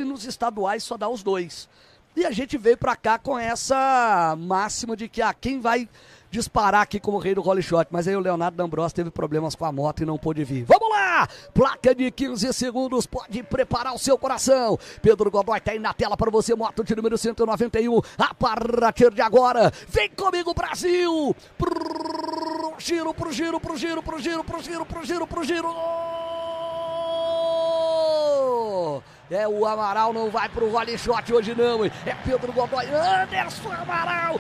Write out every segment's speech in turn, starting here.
e nos estaduais só dá os 2. E a gente veio pra cá com essa máxima de que quem vai disparar aqui como rei do Holy Shot. Mas aí o Leonardo D'Ambrosio teve problemas com a moto e não pôde vir. Vamos lá! Placa de 15 segundos, pode preparar o seu coração. Pedro Godoy tá aí na tela para você, moto de número 191. A partir de agora, vem comigo, Brasil! Giro, pro giro, pro giro, pro giro, pro giro, pro giro, pro giro. É, o Amaral não vai pro Holy Shot hoje não, hein? É Pedro Godoy, Anderson Amaral,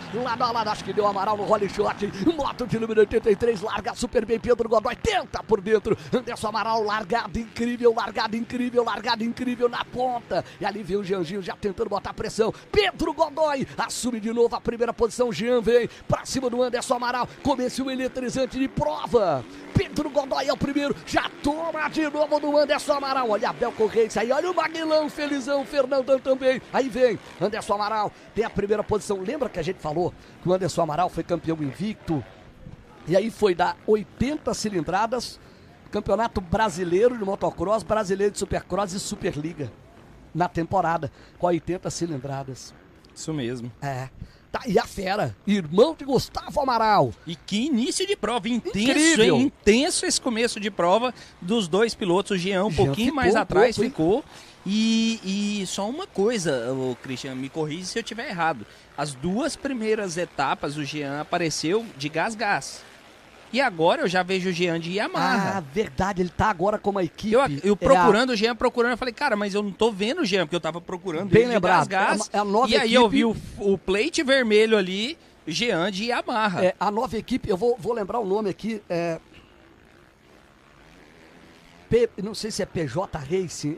lá, acho que deu Amaral no Holy Shot, moto de número 83, larga super bem, Pedro Godoy tenta por dentro, Anderson Amaral, largada incrível na ponta, e ali vem o Jeanzinho já tentando botar pressão, Pedro Godoy assume de novo a primeira posição, Jean vem pra cima do Anderson Amaral, começo um eletrizante de prova, Pedro Godoy é o primeiro, já toma de novo do Anderson Amaral, olha a Bel Correia, aí olha o Maguilão, Felizão, Fernandão também, aí vem Anderson Amaral, tem a primeira posição, lembra que a gente falou que o Anderson Amaral foi campeão invicto, e aí foi dar 80 cilindradas, campeonato brasileiro de motocross, brasileiro de supercross e superliga, na temporada, com 80 cilindradas. Isso mesmo. É. Tá aí a fera, irmão de Gustavo Amaral. E que início de prova, intenso, incrível. hein? Intenso esse começo de prova dos dois pilotos. O Jean um pouquinho mais atrás ficou. E só uma coisa, Christian, me corrija se eu estiver errado. As duas primeiras etapas o Jean apareceu de gás. E agora eu já vejo o Jean de Yamaha. Ah, verdade, ele tá agora com uma equipe. Eu procurando o Jean, eu falei, cara, mas eu não tô vendo o Jean, porque eu tava procurando bem ele lembrado. de gás. É a nova e aí equipe... eu vi o plate vermelho ali, Jean de Yamaha. É, a nova equipe, eu vou lembrar o nome aqui, não sei se é PJ Racing,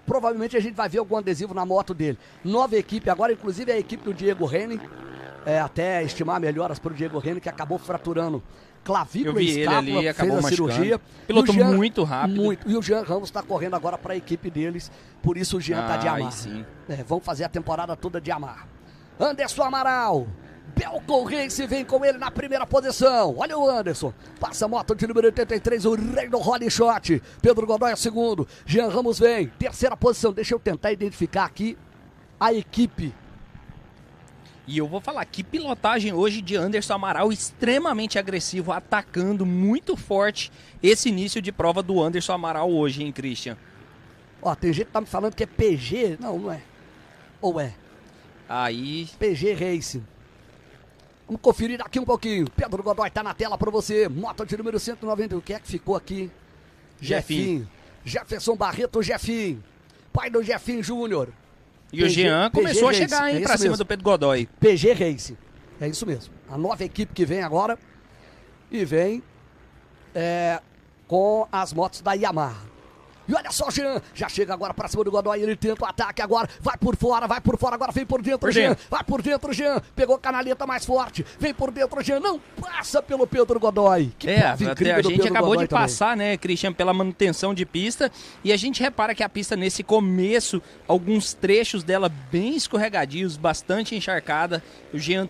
provavelmente a gente vai ver algum adesivo na moto dele. Nova equipe agora, inclusive é a equipe do Diego Renner, até estimar melhoras para o Diego Renner, que acabou fraturando clavícula e escápula, fez a cirurgia. Piloto muito rápido. E o Jean Ramos está correndo agora para a equipe deles, por isso o Jean tá de Yamaha. Sim. Vamos fazer a temporada toda de Yamaha. Anderson Amaral, Belco Race vem com ele na primeira posição. Olha o Anderson, passa a moto de número 83, o rei do Holy Shot. Pedro Godoy é segundo, Jean Ramos vem, terceira posição. Deixa eu tentar identificar aqui a equipe. E eu vou falar, que pilotagem hoje de Anderson Amaral, extremamente agressivo, atacando muito forte esse início de prova do Anderson Amaral hoje, hein, Christian? Ó, tem gente que tá me falando que é PG, não é? Ou é? Aí... PG Racing. Vamos conferir aqui um pouquinho. Pedro Godoy tá na tela pra você, moto de número 190, o que é que ficou aqui? Jefinho. Jefferson Barreto, Jefinho. Pai do Jefinho Júnior. E o Jean começou a chegar, hein, pra cima do Pedro Godoy. PG Race, é isso mesmo. A nova equipe que vem agora e vem com as motos da Yamaha. E olha só, Jean, já chega agora pra cima do Godoy, ele tenta o ataque agora, vai por fora, agora vem por dentro, Jean, vai por dentro, Jean, pegou a canaleta mais forte, vem por dentro, Jean, não passa pelo Pedro Godoy. Que até a gente acabou de passar, né, Christian, pela manutenção de pista, e a gente repara que a pista nesse começo, alguns trechos dela bem escorregadios, bastante encharcada, o Jean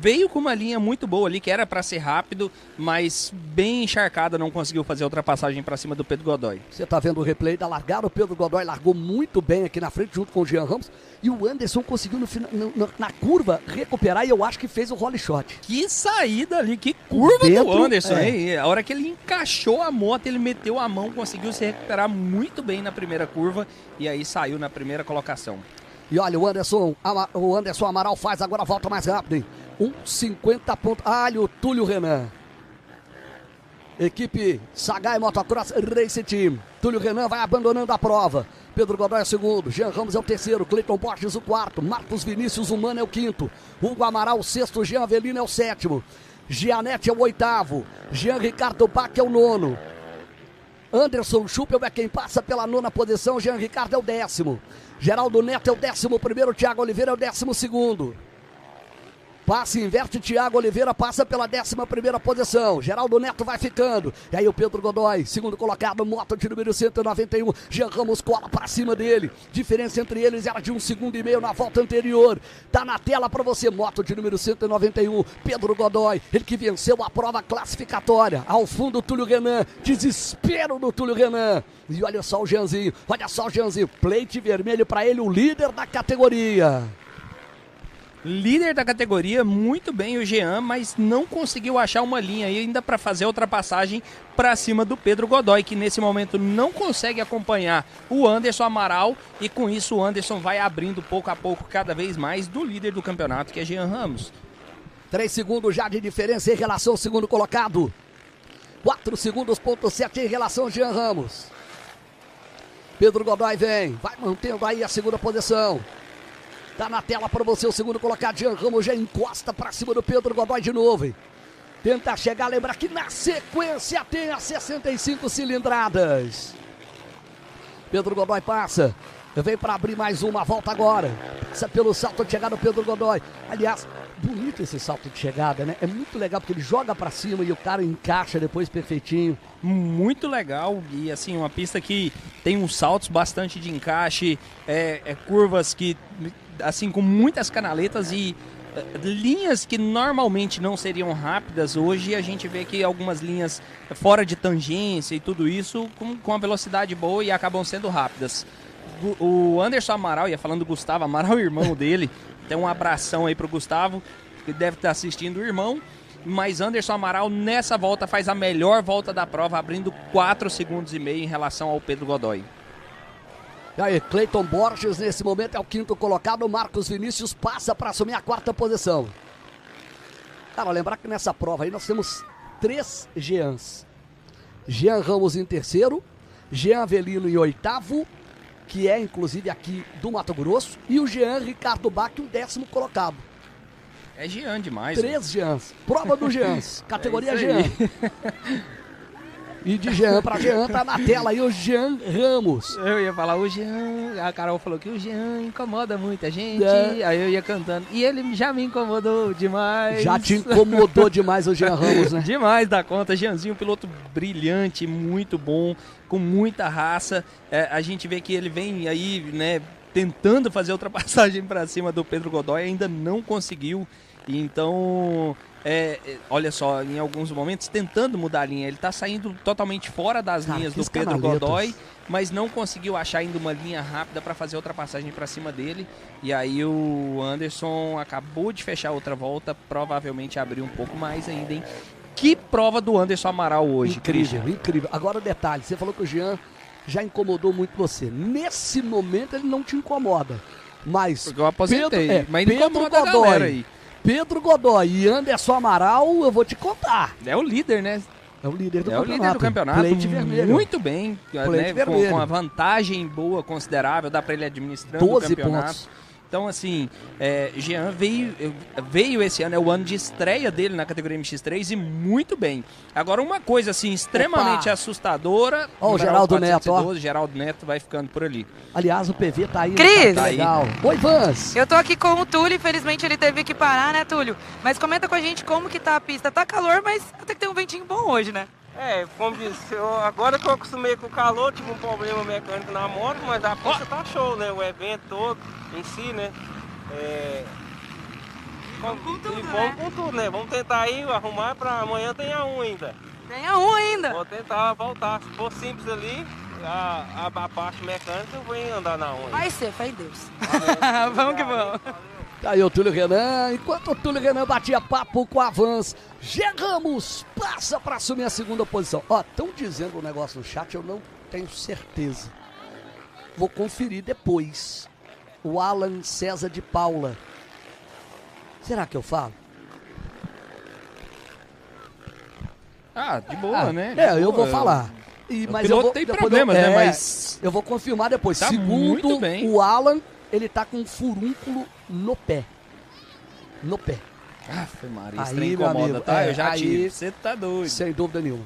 veio com uma linha muito boa ali, que era pra ser rápido, mas bem encharcada, não conseguiu fazer a ultrapassagem pra cima do Pedro Godoy. Você tá vendo o replay da largada, o Pedro Godoy largou muito bem aqui na frente junto com o Jean Ramos e o Anderson conseguiu na curva recuperar e eu acho que fez o Holy Shot. Que saída ali, que curva do Anderson, hein? A hora que ele encaixou a moto, ele meteu a mão, conseguiu se recuperar muito bem na primeira curva e aí saiu na primeira colocação. E olha, o Anderson Amaral faz agora a volta mais rápida, hein? 1,50 pontos. Olha o Túlio Renan. Equipe Sagai Motocross Race Team. Túlio Renan vai abandonando a prova. Pedro Godoy é o segundo, Jean Ramos é o terceiro, Cleiton Borges o quarto, Marcos Vinícius Humano é o quinto, Hugo Amaral o sexto, Jean Avelino é o sétimo, Gianete é o oitavo, Jean Ricardo Bach é o nono, Anderson Schuppel é quem passa pela nona posição, Jean Ricardo é o décimo, Geraldo Neto é o 11º, Thiago Oliveira é o 12º. Passe, inverte, Thiago Oliveira passa pela 11ª posição. Geraldo Neto vai ficando. E aí o Pedro Godoy, segundo colocado, moto de número 191. Jean Ramos cola pra cima dele. Diferença entre eles era de 1,5 segundos na volta anterior. Tá na tela pra você, moto de número 191. Pedro Godoy, ele que venceu a prova classificatória. Ao fundo, Túlio Renan. Desespero do Túlio Renan. E olha só o Jeanzinho. Plate vermelho pra ele, o líder da categoria. Líder da categoria, muito bem o Jean, mas não conseguiu achar uma linha ainda para fazer a ultrapassagem para cima do Pedro Godoy, que nesse momento não consegue acompanhar o Anderson Amaral, e com isso o Anderson vai abrindo pouco a pouco cada vez mais do líder do campeonato, que é Jean Ramos. 3 segundos já de diferença em relação ao segundo colocado. 4 segundos, ponto 7 em relação ao Jean Ramos. Pedro Godoy vem, vai mantendo aí a segunda posição. Tá na tela para você o segundo colocado, Jean Ramos já encosta para cima do Pedro Godoy de novo, hein? Tenta chegar, lembra que na sequência tem as 65 cilindradas. Pedro Godoy passa, vem para abrir mais uma volta agora. Passa pelo salto de chegada do Pedro Godoy. Aliás, bonito esse salto de chegada, né? É muito legal porque ele joga para cima e o cara encaixa depois perfeitinho. Muito legal, e assim, uma pista que tem uns saltos bastante de encaixe, curvas que, assim, com muitas canaletas e linhas que normalmente não seriam rápidas. Hoje a gente vê que algumas linhas fora de tangência e tudo isso com uma velocidade boa e acabam sendo rápidas. O Anderson Amaral, ia falando do Gustavo Amaral, o irmão dele, tem um abração aí pro Gustavo, que deve estar assistindo o irmão. Mas Anderson Amaral nessa volta faz a melhor volta da prova, abrindo 4,5 segundos em relação ao Pedro Godoy. E aí, Cleiton Borges nesse momento é o 5º colocado, Marcos Vinícius passa para assumir a 4ª posição. Cara, lembrar que nessa prova aí nós temos 3 Jeans. Jean Ramos em 3º, Jean Avelino em 8º, que é inclusive aqui do Mato Grosso, e o Jean Ricardo Bach, o 10º colocado. É Jean demais. 3 Jeans. Prova do Jeans. Categoria Jean. E de Jean para Jean tá na tela aí o Jean Ramos. Eu ia falar o Jean, a Carol falou que o Jean incomoda muita gente. Aí eu ia cantando. E ele já me incomodou demais. Já te incomodou demais o Jean Ramos, né? Demais da conta. Jeanzinho, piloto brilhante, muito bom, com muita raça. A gente vê que ele vem aí, né, tentando fazer ultrapassagem para cima do Pedro Godoy, ainda não conseguiu. Então, olha só, em alguns momentos tentando mudar a linha, ele está saindo totalmente fora das linhas do Pedro Godoy, mas não conseguiu achar ainda uma linha rápida para fazer a ultrapassagem para cima dele. E aí o Anderson acabou de fechar outra volta, provavelmente abriu um pouco mais ainda, hein? Que prova do Anderson Amaral hoje. Incrível, incrível. Agora o detalhe, você falou que o Jean já incomodou muito você. Nesse momento ele não te incomoda, mas porque eu aposentei, Pedro, mas Pedro incomoda Godoy, a galera aí. Pedro Godoy e Anderson Amaral, eu vou te contar. É o líder, né? É o líder do campeonato. É o líder do campeonato. Plate vermelho. Muito bem, né? Com uma vantagem boa, considerável, dá para ele administrando 12 o campeonato. pontos. Então, assim, Jean veio esse ano, é o ano de estreia dele na categoria MX3 e muito bem. Agora, uma coisa, assim, extremamente assustadora. Ó, o Geraldo Neto, ó. Geraldo Neto vai ficando por ali. Aliás, o PV tá aí. Cris! Tá legal. Oi, Vans! Eu tô aqui com o Túlio, infelizmente ele teve que parar, né, Túlio? Mas comenta com a gente como que tá a pista. Tá calor, mas até que tem um ventinho bom hoje, né? Como disse, agora que eu acostumei com o calor, tive um problema mecânico na moto, mas a pista tá show, né? O evento todo em si, né? Vamos com tudo, vamos com tudo, né? Vamos tentar aí arrumar pra amanhã tem a 1 ainda. Tem a 1 ainda. Vou tentar voltar. Se for simples ali, a parte mecânica eu vou andar na 1 aí. Vai ser, fé em Deus. Vamos que vamos. Tá aí o Túlio Renan, enquanto o Túlio Renan batia papo com a Vans, Jean Ramos passa para assumir a 2ª posição. Ó, estão dizendo um negócio no chat, eu não tenho certeza. Vou conferir depois. O Alan César de Paula. Será que eu falo? De boa, né? Eu vou falar. Mas o piloto tem problemas, né? Mas eu vou confirmar depois. Tá Segundo muito bem. o Alan, ele tá com um furúnculo no pé. No pé. Maria, aí, trem incomoda, amigo, tá? Eu já aí, tive. Você tá doido. Sem dúvida nenhuma.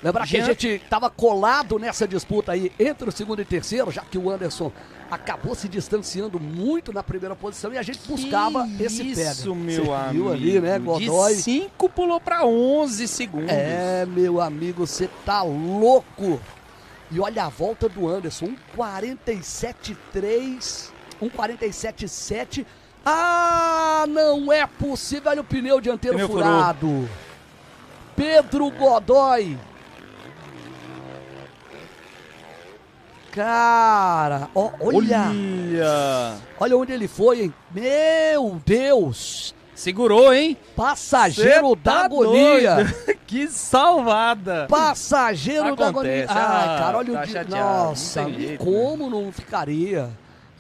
Lembrar que a gente estava colado nessa disputa aí entre o segundo e terceiro, já que o Anderson acabou se distanciando muito na primeira posição e a gente buscava esse pega. Isso, meu Você amigo. viu ali, né, Godoy? De 5 pulou para 11 segundos. É, meu amigo, você tá louco. E olha a volta do Anderson, 1:47.3, 1:47.7. Ah, não é possível, olha o pneu dianteiro furado. Pedro Godoy. Cara, olha onde ele foi, hein? Meu Deus! Segurou, hein? Passageiro da agonia. Que salvada. Passageiro da agonia. Ai, cara, olha tá o dia. chateado. Nossa, Não tem jeito, como não ficaria?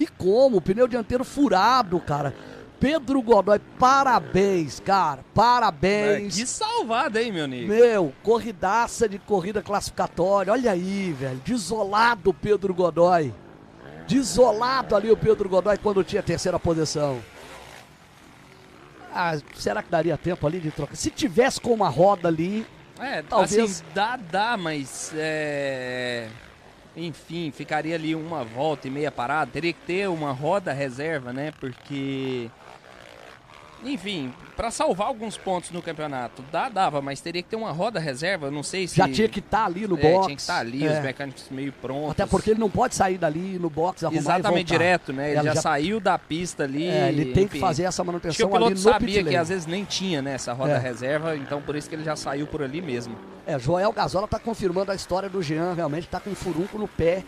E como? O pneu dianteiro furado, cara. Pedro Godoy, parabéns, cara. Parabéns. Que salvada, hein, meu amigo? Meu, corridaça de corrida classificatória. Olha aí, velho. Desolado o Pedro Godoy. Desolado ali o Pedro Godoy quando tinha a terceira posição. Ah, será que daria tempo ali de trocar? Se tivesse com uma roda ali, talvez... Assim, dá, mas... Enfim, ficaria ali uma volta e meia parada. Teria que ter uma roda reserva, né? Porque... Enfim, para salvar alguns pontos no campeonato, dava, mas teria que ter uma roda reserva, não sei se... Já tinha que estar ali no box. Tinha que estar ali, os mecânicos meio prontos. Até porque ele não pode sair dali no box, arrumar exatamente, e voltar. direto, né? Ele já saiu da pista ali. Ele tem que fazer essa manutenção ali no pit lane. Acho que o piloto sabia que às vezes nem tinha, né, essa roda reserva, então por isso que ele já saiu por ali mesmo. Joel Gazola tá confirmando a história do Jean, realmente tá com um furunco no pé.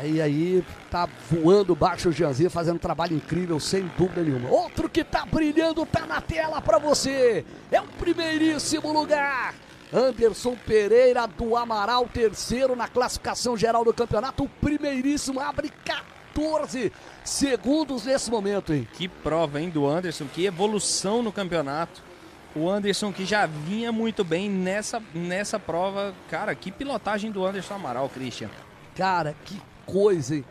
E aí tá voando baixo o Jeanzinho, fazendo um trabalho incrível, sem dúvida nenhuma. Outro que tá brilhando, tá na tela pra você. É o primeiríssimo lugar. Anderson Pereira do Amaral, terceiro na classificação geral do campeonato. O primeiríssimo abre 14 segundos nesse momento, hein? Que prova, hein, do Anderson, que evolução no campeonato. O Anderson que já vinha muito bem nessa prova. Cara, que pilotagem do Anderson Amaral, Christian. Cara, que coisa, hein?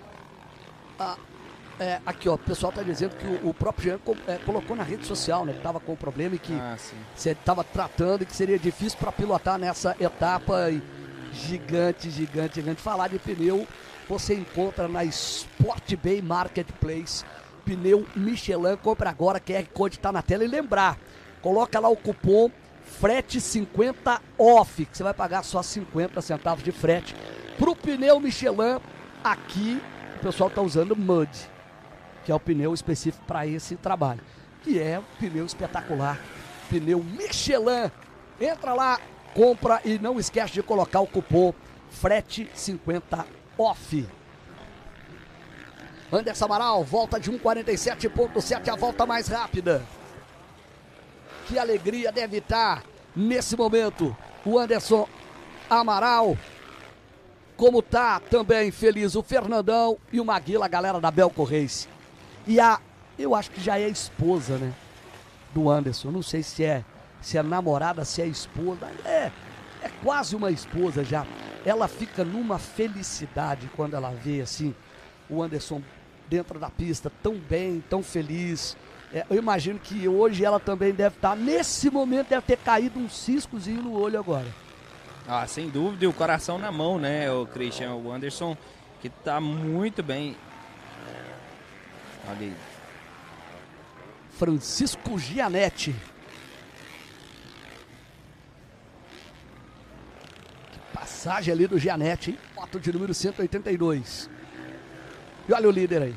Aqui, ó, o pessoal tá dizendo que o próprio Jean colocou na rede social, né? Que tava com problema e que você tava tratando e que seria difícil para pilotar nessa etapa gigante. Falar de pneu, você encontra na Sport Bay Marketplace. Pneu Michelin, compra agora, QR Code tá na tela. E lembrar, coloca lá o cupom frete 50 off, que você vai pagar só 50 centavos de frete. Pro pneu Michelin, aqui o pessoal tá usando Mud, que é o pneu específico para esse trabalho. Que é um pneu espetacular, pneu Michelin. Entra lá, compra e não esquece de colocar o cupom frete 50 off. Anderson Amaral, volta de 1:47.7, a volta mais rápida. Que alegria deve estar nesse momento o Anderson Amaral. Como tá também feliz o Fernandão e o Maguila, a galera da Belco Race. E eu acho que já é a esposa, né, do Anderson. Não sei se é namorada, se é esposa. É quase uma esposa já. Ela fica numa felicidade quando ela vê assim o Anderson dentro da pista, tão bem, tão feliz. Eu imagino que hoje ela também deve estar, nesse momento deve ter caído um ciscozinho no olho agora. Sem dúvida, e o coração na mão, né, o Christian, o Anderson, que tá muito bem. Olha aí. Francisco Gianetti. Que passagem ali do Gianetti, hein? Moto de número 182. E olha o líder aí.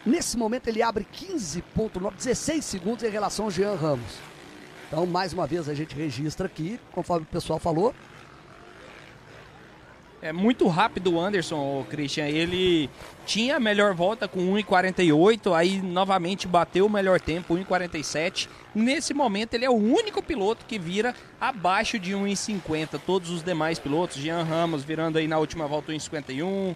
Nesse momento ele abre 15.9, 16 segundos em relação ao Jean Ramos. Então, mais uma vez, a gente registra aqui, conforme o pessoal falou. É muito rápido o Anderson, o Christian. Ele tinha a melhor volta com 1:48, aí novamente bateu o melhor tempo, 1:47. Nesse momento, ele é o único piloto que vira abaixo de 1:50. Todos os demais pilotos, Jean Ramos virando aí na última volta 1:51,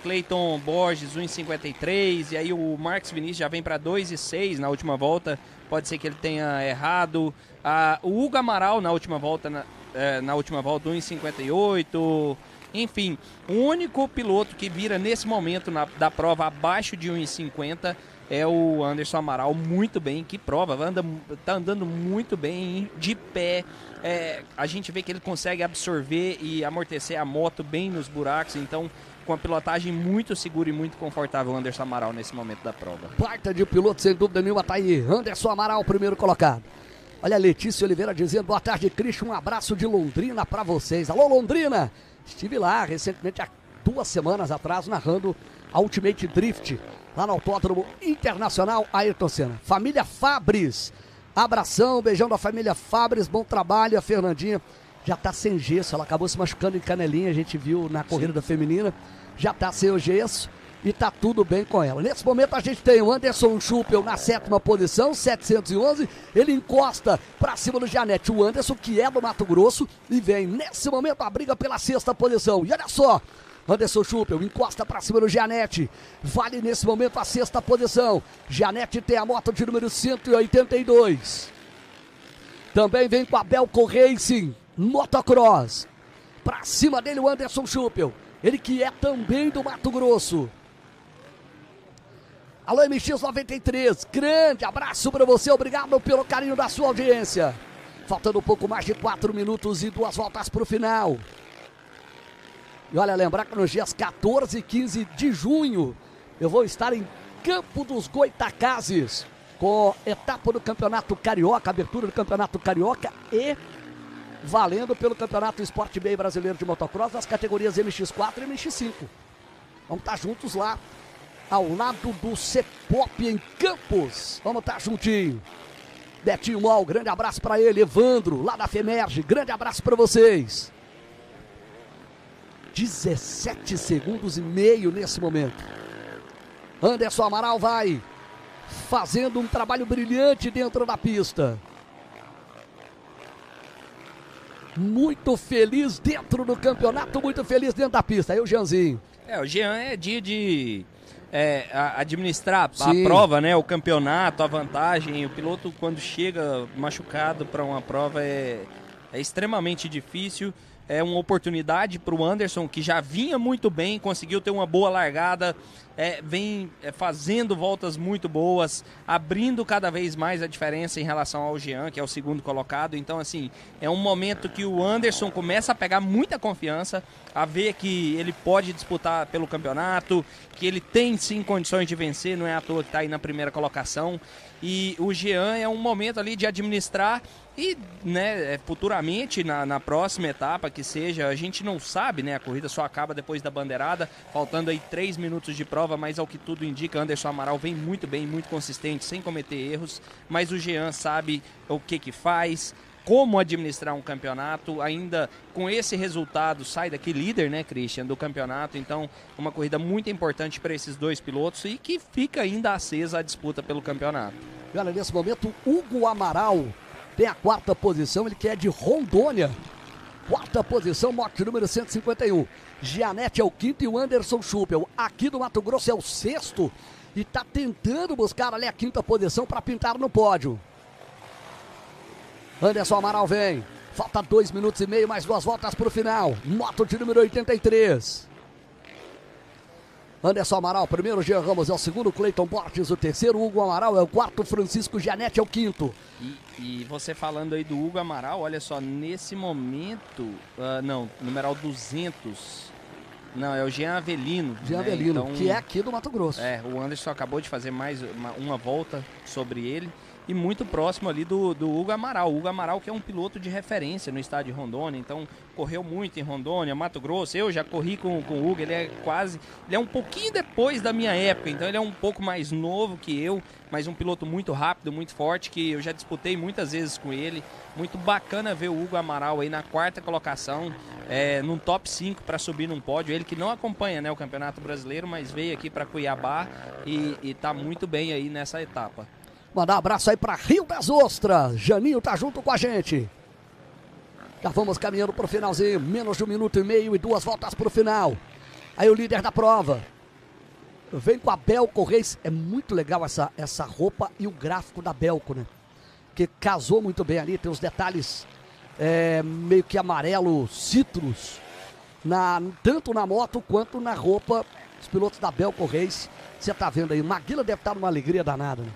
Cleiton Borges 1:53, e aí o Marcos Vinícius já vem para 2:06 na última volta. Pode ser que ele tenha errado. O Hugo Amaral na última volta, na última volta 1:58. Enfim, o único piloto que vira nesse momento da prova abaixo de 1:50 é o Anderson Amaral muito bem, que prova, tá andando muito bem de pé. A gente vê que ele consegue absorver e amortecer a moto bem nos buracos, então com a pilotagem muito segura e muito confortável o Anderson Amaral nesse momento da prova. Baita de piloto, sem dúvida nenhuma, tá aí. Anderson Amaral, primeiro colocado. Olha a Letícia Oliveira dizendo, boa tarde, Cristian, um abraço de Londrina pra vocês. Alô, Londrina! Estive lá recentemente, há 2 semanas atrás, narrando a Ultimate Drift, lá no Autódromo Internacional Ayrton Senna. Família Fabris, abração, beijão da família Fabris, bom trabalho. A Fernandinha já tá sem gesso, ela acabou se machucando em canelinha, a gente viu na corrida da feminina, já tá sem o gesso e tá tudo bem com ela. Nesse momento a gente tem o Anderson Schuppel na 7ª posição, 711, ele encosta pra cima do Gianetti, o Anderson que é do Mato Grosso e vem nesse momento a briga pela 6ª posição. E olha só, Anderson Schuppel encosta pra cima do Gianetti, vale nesse momento a 6ª posição. Gianetti tem a moto de número 182. Também vem com a Belco Racing Motocross. Pra cima dele o Anderson Schuppel, ele que é também do Mato Grosso. Alô, MX93, grande abraço pra você, obrigado pelo carinho da sua audiência. Faltando um pouco mais de 4 minutos e 2 voltas pro final. E olha, lembrar que nos dias 14 e 15 de junho eu vou estar em Campo dos Goitacazes com etapa do Campeonato Carioca, abertura do Campeonato Carioca e valendo pelo Campeonato Sport B Brasileiro de Motocross nas categorias MX4 e MX5. Vamos estar juntos lá ao lado do Cepop em Campos. Vamos estar juntinho. Betinho Mol, grande abraço para ele. Evandro, lá da FEMERGE, grande abraço para vocês. 17 segundos e meio nesse momento. Anderson Amaral vai fazendo um trabalho brilhante dentro da pista. Muito feliz dentro do campeonato, muito feliz dentro da pista. Aí o Jeanzinho. O Jean é dia de administrar Sim. a prova, né? O campeonato, a vantagem. O piloto, quando chega machucado para uma prova, é extremamente difícil. É uma oportunidade para o Anderson, que já vinha muito bem, conseguiu ter uma boa largada, vem fazendo voltas muito boas, abrindo cada vez mais a diferença em relação ao Jean, que é o segundo colocado. Então, assim, é um momento que o Anderson começa a pegar muita confiança, a ver que ele pode disputar pelo campeonato, que ele tem sim condições de vencer, não é à toa que está aí na primeira colocação. E o Jean é um momento ali de administrar e, né, futuramente, na próxima etapa que seja, a gente não sabe, né, a corrida só acaba depois da bandeirada, faltando aí 3 minutos de prova, mas ao que tudo indica, Anderson Amaral vem muito bem, muito consistente, sem cometer erros, mas o Jean sabe o que faz, como administrar um campeonato, ainda com esse resultado sai daqui líder, né, Christian, do campeonato. Então uma corrida muito importante para esses dois pilotos e que fica ainda acesa a disputa pelo campeonato. E olha, nesse momento Hugo Amaral tem a 4ª posição, ele que é de Rondônia, 4ª posição, moto número 151. Gianetti é o 5º e o Anderson Schuppel aqui do Mato Grosso é o 6º e está tentando buscar ali a 5ª posição para pintar no pódio. Anderson Amaral vem, falta 2 minutos e meio, mais 2 voltas para o final, moto de número 83. Anderson Amaral, primeiro, Jean Ramos é o 2º, Cleiton Borges o 3º, Hugo Amaral é o 4º, Francisco Gianetti é o 5º. E você falando aí do Hugo Amaral, olha só, nesse momento, numeral 200, não, é o Jean Avelino. Jean Avelino, então, que é aqui do Mato Grosso. O Anderson acabou de fazer mais uma volta sobre ele. E muito próximo ali do Hugo Amaral. O Hugo Amaral que é um piloto de referência no estado de Rondônia, então correu muito em Rondônia, Mato Grosso. Eu já corri com o Hugo, ele é um pouquinho depois da minha época, então ele é um pouco mais novo que eu, mas um piloto muito rápido, muito forte, que eu já disputei muitas vezes com ele. Muito bacana ver o Hugo Amaral aí na 4ª colocação, num top 5 para subir num pódio. Ele que não acompanha, né, o Campeonato Brasileiro, mas veio aqui para Cuiabá e tá muito bem aí nessa etapa. Mandar um abraço aí para Rio das Ostras. Janinho tá junto com a gente. Já vamos caminhando pro finalzinho. Menos de 1 minuto e meio e 2 voltas pro final. Aí o líder da prova vem com a Belco Reis. É muito legal essa roupa e o gráfico da Belco, né? Que casou muito bem ali. Tem os detalhes meio que amarelo citrus. Tanto na moto quanto na roupa os pilotos da Belco Race. Você tá vendo aí, o Maguila deve estar numa alegria danada, né?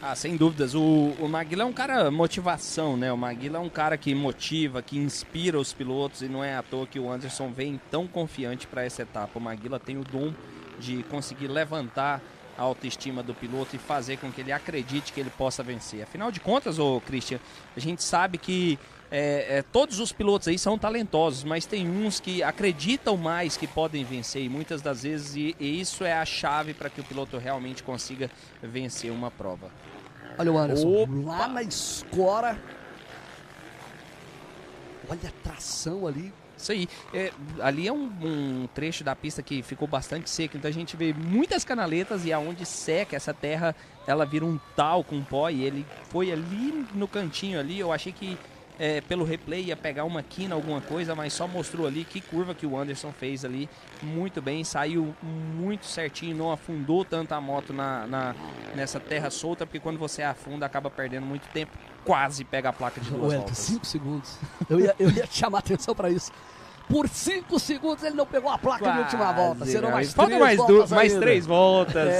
Ah, sem dúvidas. O Maguila é um cara motivação, né? O Maguila é um cara que motiva, que inspira os pilotos, e não é à toa que o Anderson vem tão confiante para essa etapa. O Maguila tem o dom de conseguir levantar a autoestima do piloto e fazer com que ele acredite que ele possa vencer. Afinal de contas, Christian, a gente sabe que todos os pilotos aí são talentosos, mas tem uns que acreditam mais que podem vencer, e muitas das vezes e isso é a chave para que o piloto realmente consiga vencer uma prova. Olha o Anderson, Opa! lá na escora. Olha a tração ali. Isso aí, ali é um trecho da pista que ficou bastante seco, então a gente vê muitas canaletas, e aonde seca essa terra, ela vira um talco, um pó, e ele foi ali no cantinho ali. Eu achei que pelo replay ia pegar uma quina, alguma coisa, mas só mostrou ali que curva que o Anderson fez ali, muito bem, saiu muito certinho, não afundou tanto a moto nessa terra solta, porque quando você afunda acaba perdendo muito tempo, quase pega a placa de 2 voltas. 5 segundos. Eu ia te chamar a atenção para isso. Por 5 segundos ele não pegou a placa de última volta. Serão mais 3 voltas mais ainda. 3 voltas.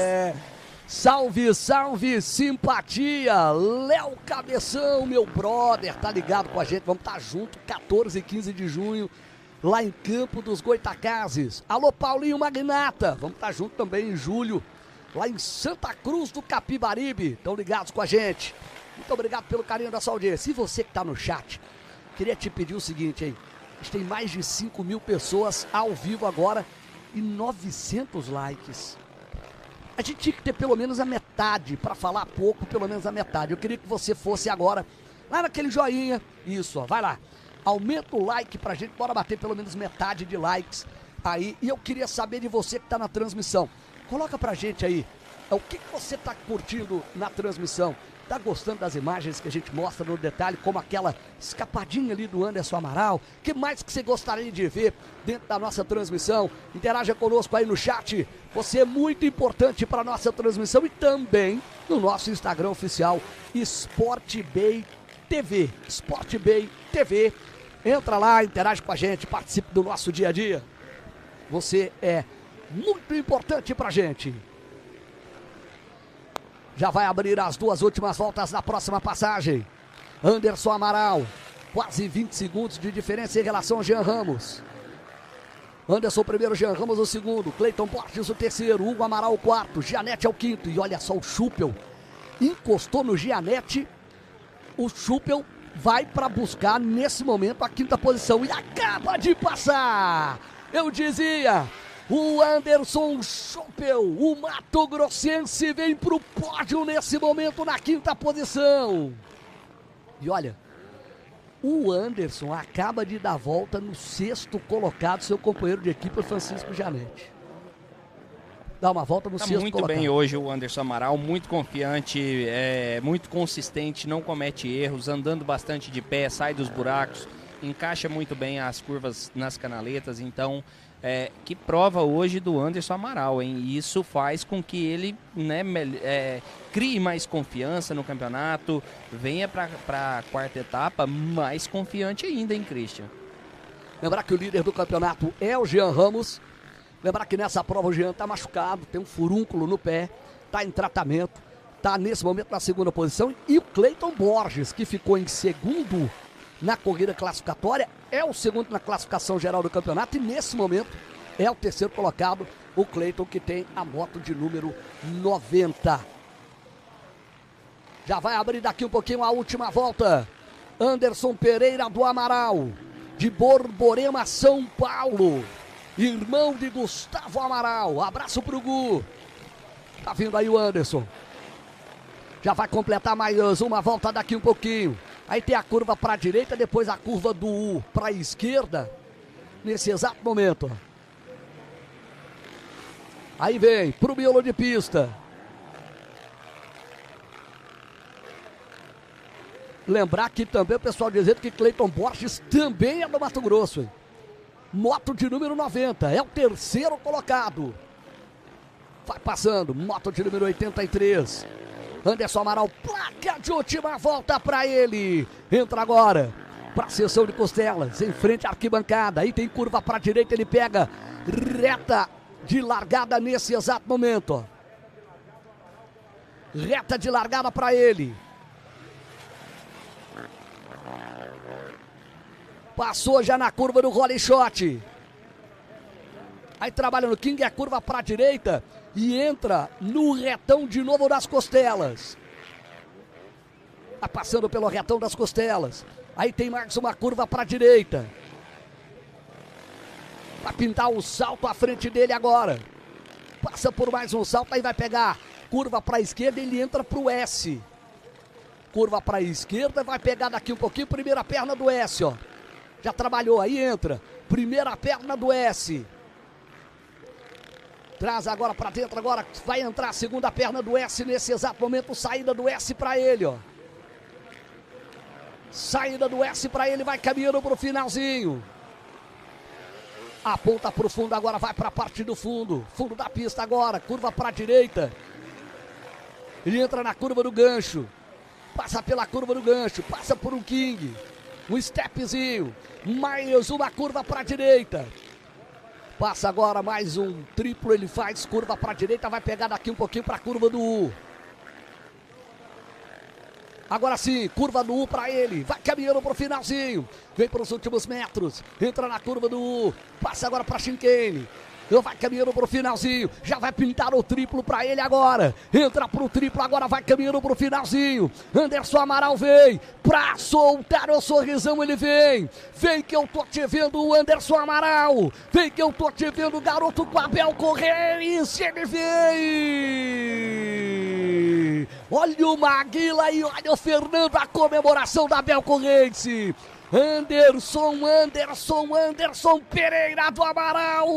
Salve, salve, simpatia, Léo Cabeção, meu brother, tá ligado com a gente, vamos estar junto, 14 e 15 de junho, lá em Campo dos Goitacazes. Alô, Paulinho Magnata, vamos estar junto também em julho, lá em Santa Cruz do Capibaribe, estão ligados com a gente. Muito obrigado pelo carinho da sua audiência. E você que tá no chat, queria te pedir o seguinte, hein, a gente tem mais de 5 mil pessoas ao vivo agora e 900 likes. A gente tinha que ter pelo menos a metade, para falar pouco, pelo menos a metade. Eu queria que você fosse agora, lá naquele joinha, isso, ó, vai lá. Aumenta o like pra gente, bora bater pelo menos metade de likes aí. E eu queria saber de você que tá na transmissão. Coloca pra gente aí, o que você tá curtindo na transmissão? Tá gostando das imagens que a gente mostra no detalhe, como aquela escapadinha ali do Anderson Amaral? O que mais que você gostaria de ver dentro da nossa transmissão? Interaja conosco aí no chat. Você é muito importante para a nossa transmissão e também no nosso Instagram oficial, Sport Bay TV. Sport Bay TV. Entra lá, interage com a gente, participe do nosso dia a dia. Você é muito importante pra gente. Já vai abrir as 2 últimas voltas da próxima passagem. Anderson Amaral, quase 20 segundos de diferença em relação ao Jean Ramos. Anderson o primeiro, Jean Ramos o segundo, Cleiton Borges o terceiro, Hugo Amaral o quarto, Gianetti é o quinto. E olha só, o Schuppel encostou no Gianetti. O Schuppel vai para buscar nesse momento a 5ª posição e acaba de passar. Eu dizia... O Anderson Schuppel, o Mato Grossense, vem pro pódio nesse momento na 5ª posição. E olha, o Anderson acaba de dar volta no 6º colocado, seu companheiro de equipe, Francisco Gianetti. Dá uma volta no 6º colocado. Muito bem hoje o Anderson Amaral, muito confiante, muito consistente, não comete erros, andando bastante de pé, sai dos buracos, encaixa muito bem as curvas nas canaletas, então... que prova hoje do Anderson Amaral, hein? E isso faz com que ele, né, crie mais confiança no campeonato, venha para a 4ª etapa mais confiante ainda, hein, Christian? Lembrar que o líder do campeonato é o Jean Ramos. Lembrar que nessa prova o Jean está machucado, tem um furúnculo no pé, está em tratamento, está nesse momento na 2ª posição. E o Cleiton Borges, que ficou em segundo na corrida classificatória, é o segundo na classificação geral do campeonato e nesse momento é o 3º colocado, o Cleiton, que tem a moto de número 90. Já vai abrir daqui um pouquinho a última volta. Anderson Pereira do Amaral, de Borborema, São Paulo, irmão de Gustavo Amaral. Abraço pro Gu. Tá vindo aí o Anderson. Já vai completar mais uma volta daqui um pouquinho. Aí tem a curva para a direita, depois a curva do U para a esquerda, nesse exato momento. Aí vem pro miolo de pista. Lembrar que também o pessoal dizendo que Cleiton Borges também é do Mato Grosso, hein? Moto de número 90, é o 3º colocado. Vai passando, moto de número 83. Anderson Amaral, placa de última volta para ele. Entra agora para a seção de costelas, em frente à arquibancada. Aí tem curva para a direita, ele pega reta de largada nesse exato momento. Ó. Reta de largada para ele. Passou já na curva do Rolling Shot. Aí trabalha no King, a curva para a direita e entra no retão de novo das costelas. Tá passando pelo retão das costelas. Aí tem mais uma curva para a direita. Vai pintar o salto à frente dele agora. Passa por mais um salto, aí vai pegar curva para a esquerda e ele entra para o S. Curva para a esquerda, vai pegar daqui um pouquinho, primeira perna do S, ó. Já trabalhou, aí entra. Primeira perna do S. Traz agora para dentro, agora vai entrar a segunda perna do S nesse exato momento. Saída do S para ele, ó. Saída do S para ele, vai caminhando para o finalzinho. Aponta para o fundo, agora vai para a parte do fundo. Fundo da pista agora, curva para a direita. Ele entra na curva do gancho. Passa pela curva do gancho, passa por um King. Um stepzinho, mais uma curva para a direita. Passa agora mais um triplo, ele faz curva para a direita, vai pegar daqui um pouquinho para a curva do U. Agora sim, curva do U para ele, vai caminhando para o finalzinho, vem para os últimos metros, entra na curva do U, passa agora para Chicane, vai caminhando para o finalzinho, já vai pintar o triplo para ele agora, entra para o triplo, agora vai caminhando para o finalzinho, Anderson Amaral vem, para soltar o sorrisão ele vem que eu tô te vendo o Anderson Amaral, vem que eu tô te vendo o garoto com Abel Correia, e se ele vem, olha o Maguila e olha o Fernando, a comemoração da Abel Corrense, Anderson Pereira do Amaral.